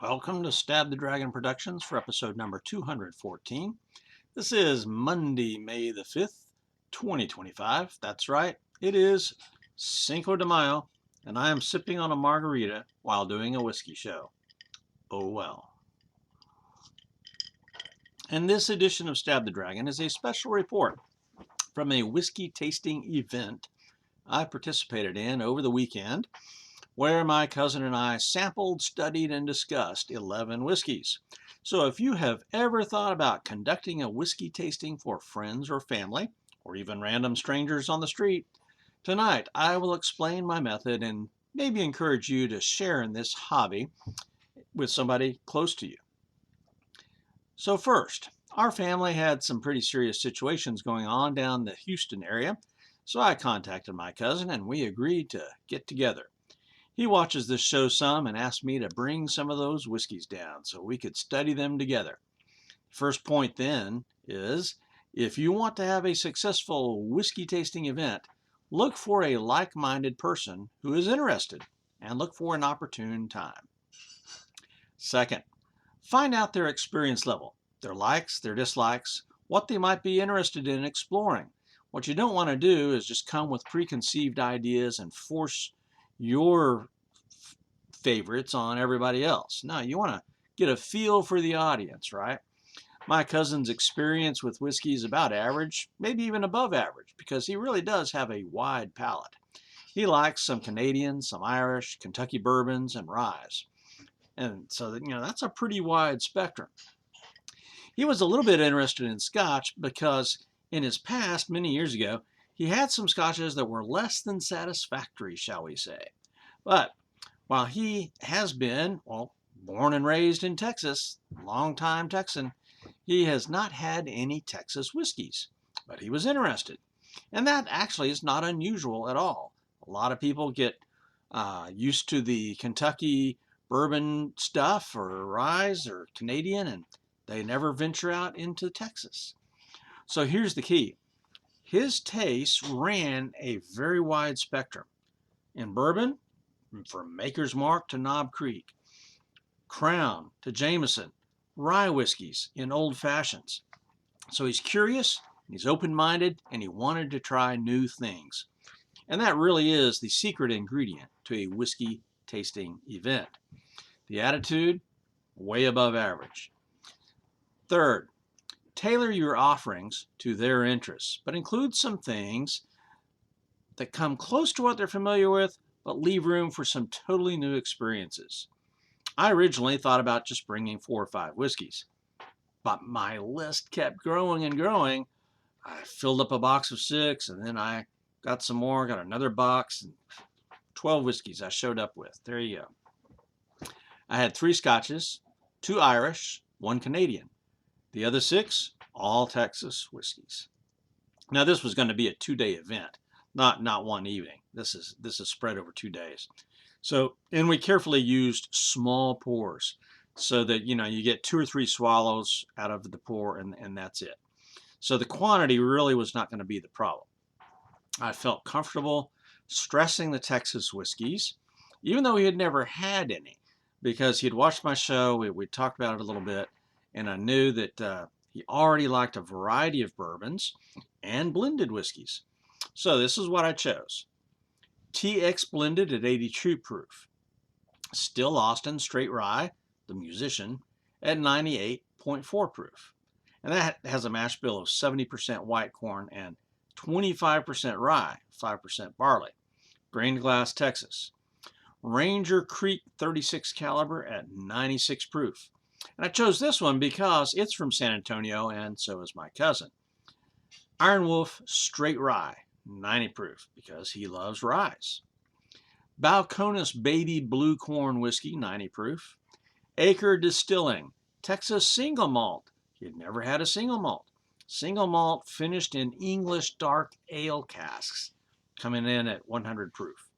Welcome to Stab the Dragon Productions for episode number 214. This is Monday, May the 5th, 2025. That's right, it is Cinco de Mayo, and I am sipping on a margarita while doing a whiskey show. Oh well. And this edition of Stab the Dragon is a special report from a whiskey tasting event I participated in over the weekend, where my cousin and I sampled, studied, and discussed 11 whiskeys. So if you have ever thought about conducting a whiskey tasting for friends or family, or even random strangers on the street, tonight I will explain my method and maybe encourage you to share in this hobby with somebody close to you. So first, our family had some pretty serious situations going on down the Houston area, so I contacted my cousin and we agreed to get together. He watches this show some and asked me to bring some of those whiskeys down so we could study them together. First point then is, if you want to have a successful whiskey tasting event, look for a like-minded person who is interested and look for an opportune time. Second, find out their experience level, their likes, their dislikes, what they might be interested in exploring. What you don't want to do is just come with preconceived ideas and force your favorites on everybody else. No, you want to get a feel for the audience, right? My cousin's experience with whiskey is about average, maybe even above average, because he really does have a wide palate. He likes some Canadian, some Irish, Kentucky bourbons, and ryes. And so, that's a pretty wide spectrum. He was a little bit interested in Scotch because in his past, many years ago, he had some Scotches that were less than satisfactory, shall we say. But while he has been, born and raised in Texas, longtime Texan, he has not had any Texas whiskeys. But he was interested. And that actually is not unusual at all. A lot of people get used to the Kentucky bourbon stuff or rye or Canadian, and they never venture out into Texas. So here's the key. His tastes ran a very wide spectrum. In bourbon, from Maker's Mark to Knob Creek, Crown to Jameson, rye whiskeys in old fashions. So he's curious, he's open-minded, and he wanted to try new things. And that really is the secret ingredient to a whiskey tasting event. The attitude, way above average. Third, tailor your offerings to their interests, but include some things that come close to what they're familiar with, but leave room for some totally new experiences. I originally thought about just bringing 4 or 5 whiskeys, but my list kept growing and growing. I filled up a box of 6, and then I got some more, got another box, and 12 whiskeys I showed up with. There you go. I had 3 Scotches, 2 Irish, 1 Canadian. The other 6, all Texas whiskeys. Now this was going to be a 2-day event, not one evening. This is spread over 2 days. So, and we carefully used small pours so that you get 2 or 3 swallows out of the pour and that's it. So the quantity really was not going to be the problem. I felt comfortable stressing the Texas whiskeys, even though he had never had any, because he had watched my show. We talked about it a little bit. And I knew that he already liked a variety of bourbons and blended whiskeys. So this is what I chose. TX blended at 82 proof. Still Austin straight rye, the musician, at 98.4 proof. And that has a mash bill of 70% white corn and 25% rye, 5% barley. Grain glass, Texas. Ranger Creek 36 caliber at 96 proof. And I chose this one because it's from San Antonio, and so is my cousin. Iron Wolf Straight Rye, 90 proof, because he loves ryes. Balcones Baby Blue Corn Whiskey, 90 proof. Acre Distilling, Texas Single Malt. He had never had a single malt. Single malt finished in English dark ale casks, coming in at 100 proof.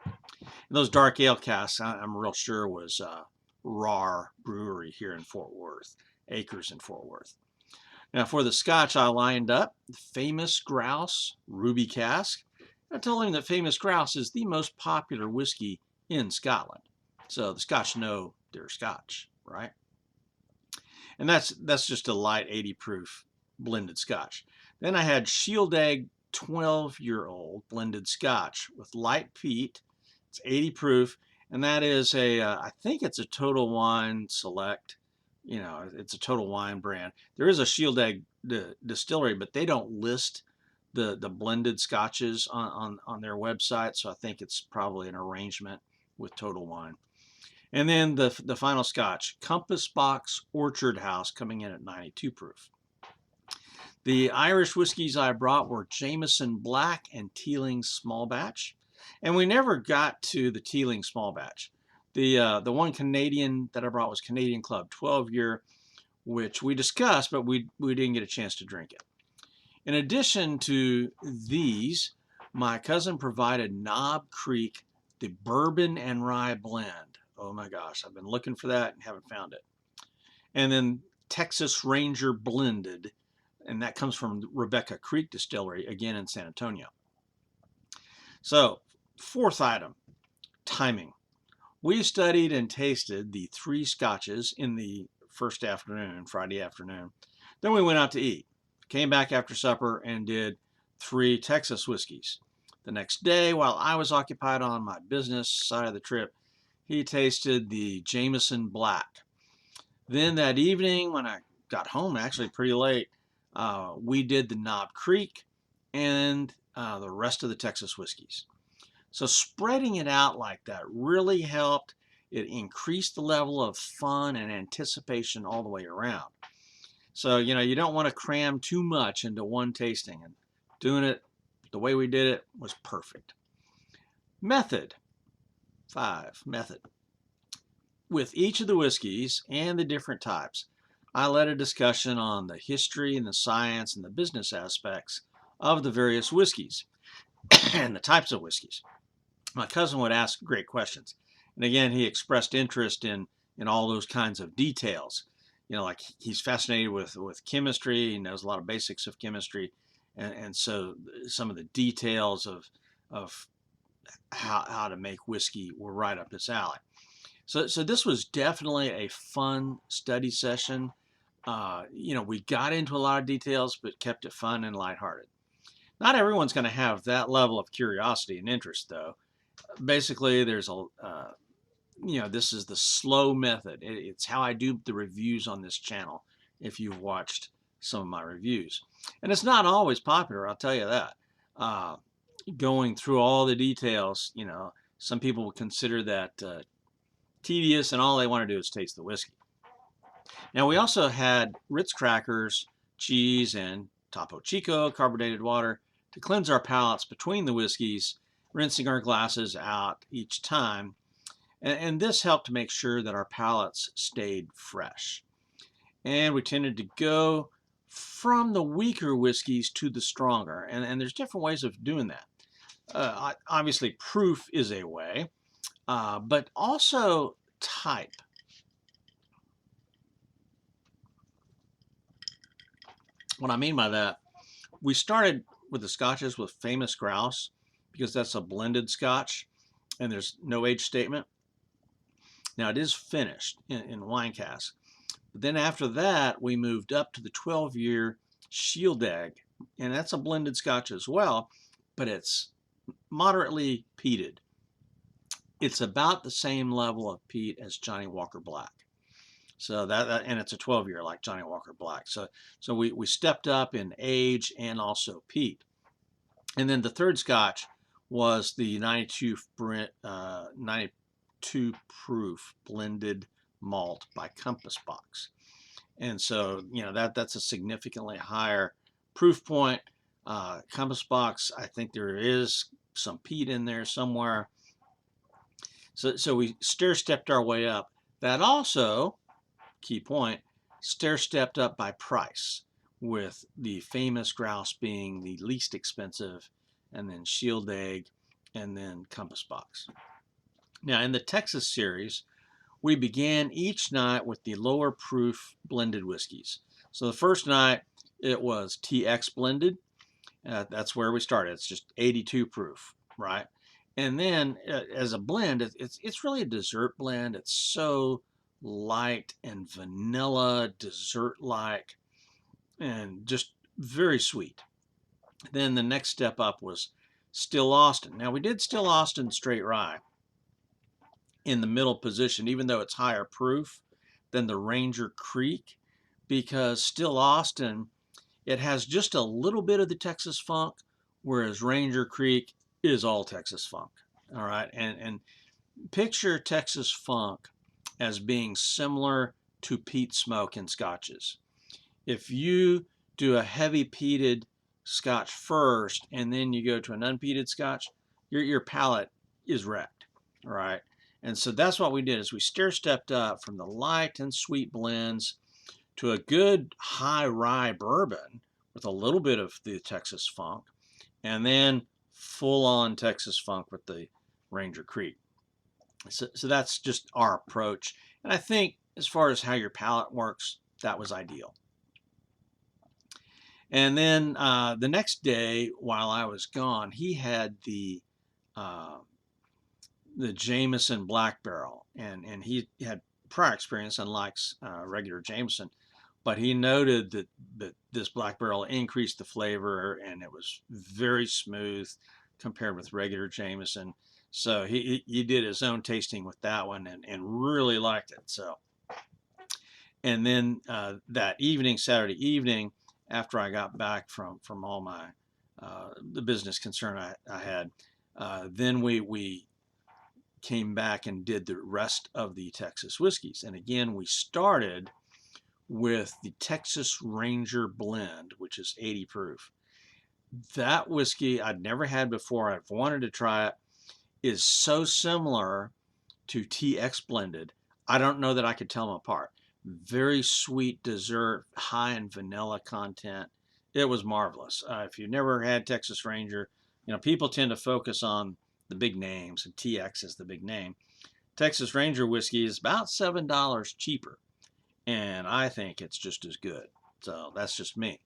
And those dark ale casks, I'm real sure was RAR Brewery here in Fort Worth, Acres in Fort Worth. Now for the Scotch, I lined up Famous Grouse Ruby Cask. I told him that Famous Grouse is the most popular whiskey in Scotland. So the Scotch know their scotch, right? And that's just a light 80 proof blended scotch. Then I had Shieldaig 12-year-old blended scotch with light peat. It's 80 proof, and that is I think it's a Total Wine Select. You know, it's a Total Wine brand. There is a Shieldaig distillery, but they don't list the blended scotches on their website, so I think it's probably an arrangement with Total Wine. And then the final scotch, Compass Box Orchard House, coming in at 92 proof. The Irish whiskeys I brought were Jameson Black and Teeling Small Batch. And we never got to the Teeling Small Batch. The one Canadian that I brought was Canadian Club 12-year, which we discussed, but we didn't get a chance to drink it. In addition to these, my cousin provided Knob Creek, the Bourbon and Rye blend. Oh my gosh, I've been looking for that and haven't found it. And then Texas Ranger Blended, and that comes from Rebecca Creek Distillery, again in San Antonio. So, fourth item, timing. We studied and tasted the 3 scotches in the first afternoon, Friday afternoon. Then we went out to eat, came back after supper, and did 3 Texas whiskeys. The next day, while I was occupied on my business side of the trip, he tasted the Jameson Black. Then that evening, when I got home, actually pretty late, we did the Knob Creek and the rest of the Texas whiskeys. So spreading it out like that really helped. It increased the level of fun and anticipation all the way around. So, you know, you don't want to cram too much into one tasting, and doing it the way we did it was perfect. Method. 5, method. With each of the whiskeys and the different types, I led a discussion on the history and the science and the business aspects of the various whiskeys and the types of whiskeys. My cousin would ask great questions. And again, he expressed interest in all those kinds of details. You know, like he's fascinated with chemistry. He knows a lot of basics of chemistry. And so some of the details of how to make whiskey were right up his alley. So this was definitely a fun study session. You know, we got into a lot of details, but kept it fun and lighthearted. Not everyone's going to have that level of curiosity and interest, though. Basically, there's you know, this is the slow method. It's how I do the reviews on this channel, if you've watched some of my reviews. And it's not always popular, I'll tell you that. Going through all the details, you know, some people would consider that tedious, and all they want to do is taste the whiskey. Now, we also had Ritz crackers, cheese, and Topo Chico carbonated water to cleanse our palates between the whiskeys, rinsing our glasses out each time. And this helped to make sure that our palates stayed fresh. And we tended to go from the weaker whiskeys to the stronger. And there's different ways of doing that. Obviously, proof is a way, but also type. What I mean by that, we started with the scotches with Famous Grouse because that's a blended scotch and there's no age statement. Now, it is finished in wine cask. But then after that, we moved up to the 12-year Shieldaig, and that's a blended scotch as well, but it's moderately peated. It's about the same level of peat as Johnny Walker Black. So and it's a 12-year like Johnny Walker Black. So we stepped up in age and also peat. And then the third scotch was the 92 proof blended malt by Compass Box. And so, you know, that's a significantly higher proof point. Compass Box, I think there is some peat in there somewhere. So we stair-stepped our way up. That also, key point, stair-stepped up by price, with the Famous Grouse being the least expensive, and then Shieldaig, and then Compass Box. Now, in the Texas series, we began each night with the lower proof blended whiskeys. So the first night, it was TX blended. That's where we started. It's just 82 proof, right? And then as a blend, it's really a dessert blend. It's so light and vanilla, dessert-like, and just very sweet. Then the next step up was Still Austin. Now we did Still Austin straight rye in the middle position, even though it's higher proof than the Ranger Creek, because Still Austin, it has just a little bit of the Texas funk, whereas Ranger Creek is all Texas funk. All right, and picture Texas funk as being similar to peat smoke in scotches. If you do a heavy peated scotch first and then you go to an unpeated scotch, your palate is wrecked. All right. And so that's what we did is we stair-stepped up from the light and sweet blends to a good high rye bourbon with a little bit of the Texas funk, and then full on Texas funk with the Ranger Creek. So that's just our approach. And I think as far as how your palate works, that was ideal. And then the next day, while I was gone, he had the Jameson Black Barrel, and he had prior experience and likes regular Jameson, but he noted that this Black Barrel increased the flavor and it was very smooth compared with regular Jameson. So he did his own tasting with that one and really liked it. So, and then that evening, Saturday evening, after I got back from all my the business concern I had, then we came back and did the rest of the Texas whiskeys. And again, we started with the Texas Ranger blend, which is 80 proof. That whiskey I'd never had before. I've wanted to try it. Is so similar to TX blended. I don't know that I could tell them apart. Very sweet dessert, high in vanilla content. It was marvelous. If you've never had Texas Ranger, people tend to focus on the big names, and TX is the big name. Texas Ranger whiskey is about $7 cheaper, and I think it's just as good. So that's just me.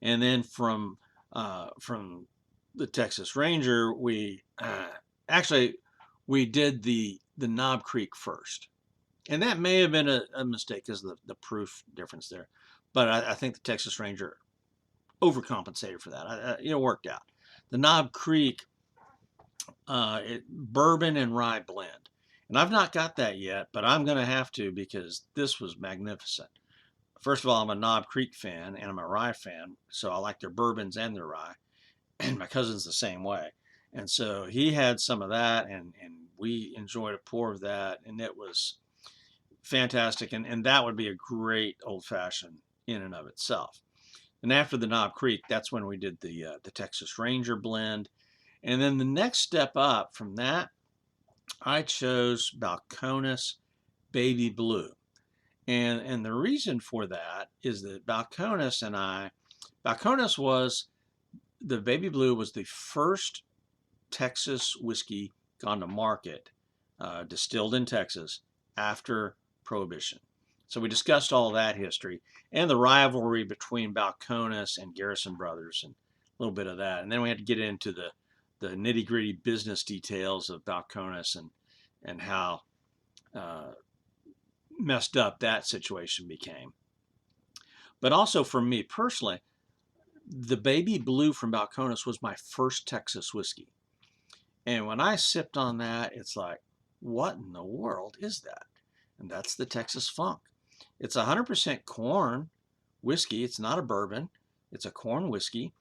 And then from the Texas Ranger, we did the Knob Creek first, and that may have been a mistake because of the proof difference there. But I think the Texas Ranger overcompensated for that. It worked out. The Knob Creek bourbon and rye blend, and I've not got that yet, but I'm going to have to because this was magnificent. First of all, I'm a Knob Creek fan and I'm a rye fan, so I like their bourbons and their rye. And my cousin's the same way. And so he had some of that, and we enjoyed a pour of that, and it was fantastic. And that would be a great old fashioned in and of itself. And after the Knob Creek, that's when we did the Texas Ranger blend. And then the next step up from that, I chose Balcones Baby Blue. And the reason for that is that Balcones was, the Baby Blue was the first Texas whiskey gone to market, distilled in Texas after Prohibition. So we discussed all that history and the rivalry between Balcones and Garrison Brothers and a little bit of that. And then we had to get into the nitty-gritty business details of Balcones and how messed up that situation became. But also for me personally, the Baby Blue from Balcones was my first Texas whiskey. And when I sipped on that, it's like, what in the world is that? And that's the Texas Funk. It's 100% corn whiskey. It's not a bourbon. It's a corn whiskey.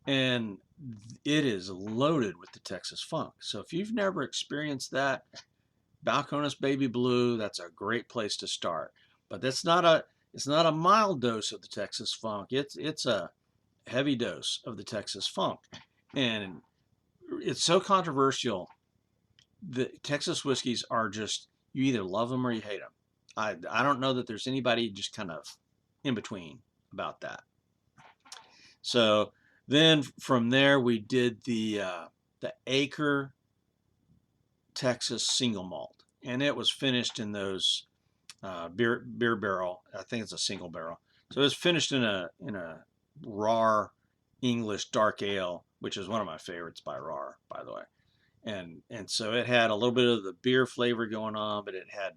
And it is loaded with the Texas Funk. So if you've never experienced that, Balcones Baby Blue, that's a great place to start. But it's not a mild dose of the Texas Funk. It's a heavy dose of the Texas Funk. And it's so controversial. The Texas whiskeys are just, you either love them or you hate them. I don't know that there's anybody just kind of in between about that. So then from there we did the Acre Texas single malt, and it was finished in those beer barrel. I think it's a single barrel. So it was finished in a raw English dark ale, which is one of my favorites by raw, by the way. And so it had a little bit of the beer flavor going on, but it had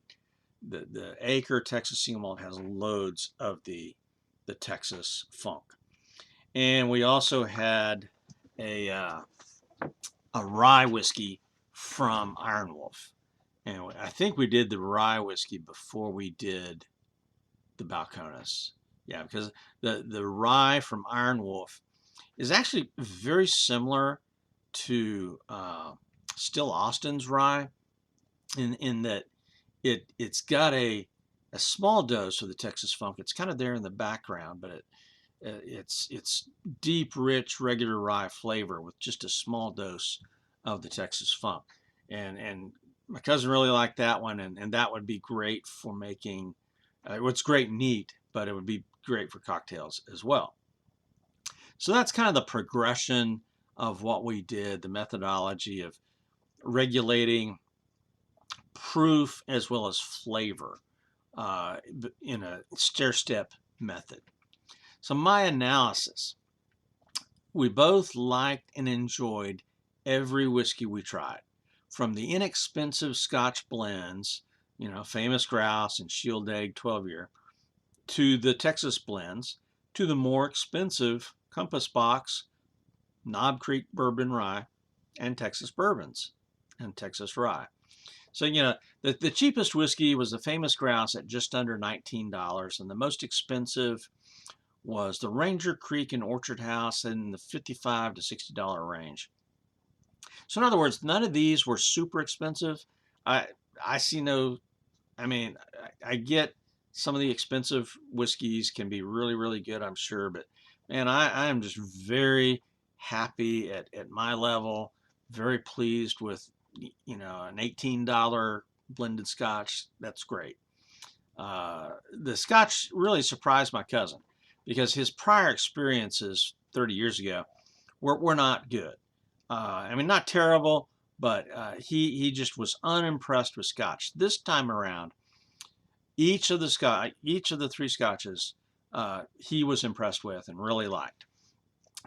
the Acre Texas single malt has loads of the Texas funk. And we also had a rye whiskey from Iron Wolf. And I think we did the rye whiskey before we did the Balcones. Yeah, because the rye from Iron Wolf is actually very similar to Still Austin's rye in that it's got a small dose of the Texas funk. It's kind of there in the background, but it's deep, rich, regular rye flavor with just a small dose of the Texas funk. And my cousin really liked that one, and that would be great for making. It's great neat, but it would be great for cocktails as well. So that's kind of the progression of what we did, the methodology of regulating proof as well as flavor in a stair-step method. So my analysis, we both liked and enjoyed every whiskey we tried, from the inexpensive Scotch blends, Famous Grouse and Shield Egg 12-year, to the Texas blends, to the more expensive Compass Box, Knob Creek Bourbon Rye, and Texas Bourbons and Texas Rye. So, the cheapest whiskey was the Famous Grouse at just under $19, and the most expensive was the Ranger Creek and Orchard House in the $55 to $60 range. So in other words, none of these were super expensive. I see no, I get some of the expensive whiskeys can be really, really good, I'm sure, but man, I am just very happy at my level, very pleased with, an $18 blended Scotch. That's great. The Scotch really surprised my cousin because his prior experiences 30 years ago were not good. Not terrible, but he just was unimpressed with Scotch. This time around, each of the three Scotches he was impressed with and really liked.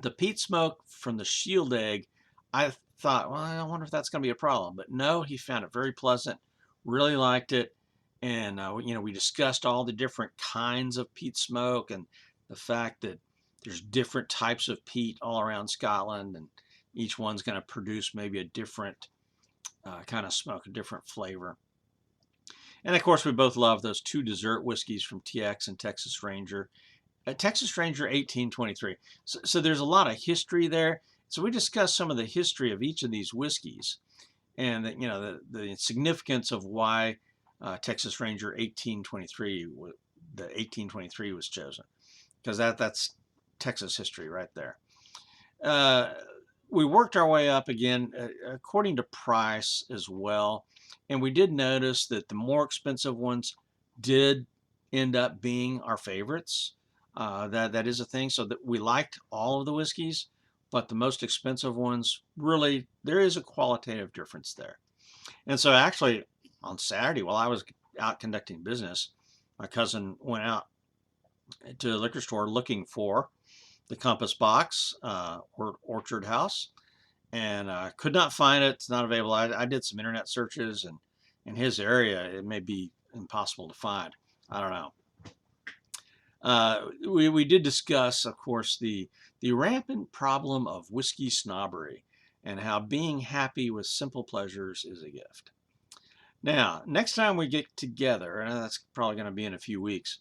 The peat smoke from the Shield Egg, I thought, well, I wonder if that's going to be a problem. But no, he found it very pleasant, really liked it. And, we discussed all the different kinds of peat smoke and the fact that there's different types of peat all around Scotland, and each one's going to produce maybe a different kind of smoke, a different flavor. And of course, we both love those two dessert whiskeys from TX and Texas Ranger. Texas Ranger 1823. So there's a lot of history there. So we discussed some of the history of each of these whiskeys, and the significance of why Texas Ranger 1823, the 1823 was chosen, because that's Texas history right there. We worked our way up again according to price as well, and we did notice that the more expensive ones did end up being our favorites. That is a thing. So that we liked all of the whiskeys, but the most expensive ones, really, there is a qualitative difference there. And so actually on Saturday, while I was out conducting business, my cousin went out to the liquor store looking for the Compass Box or Orchard House, and could not find it. It's not available. I did some internet searches, and in his area, it may be impossible to find. I don't know. We did discuss, of course, the rampant problem of whiskey snobbery and how being happy with simple pleasures is a gift. Now, next time we get together, and that's probably going to be in a few weeks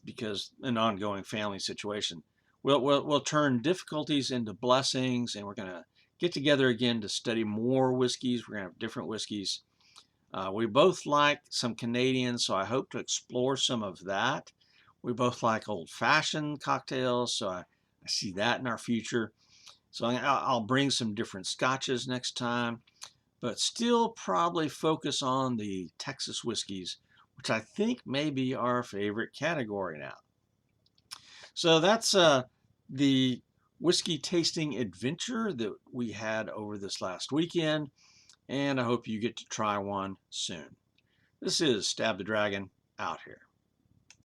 because an ongoing family situation, we'll turn difficulties into blessings, and we're going to get together again to study more whiskeys. We're going to have different whiskeys. We both like some Canadian, so I hope to explore some of that. We both like old-fashioned cocktails, so I see that in our future. So I'll bring some different scotches next time, but still probably focus on the Texas whiskeys, which I think may be our favorite category now. So that's the whiskey tasting adventure that we had over this last weekend, and I hope you get to try one soon. This is Stab the Dragon, out here.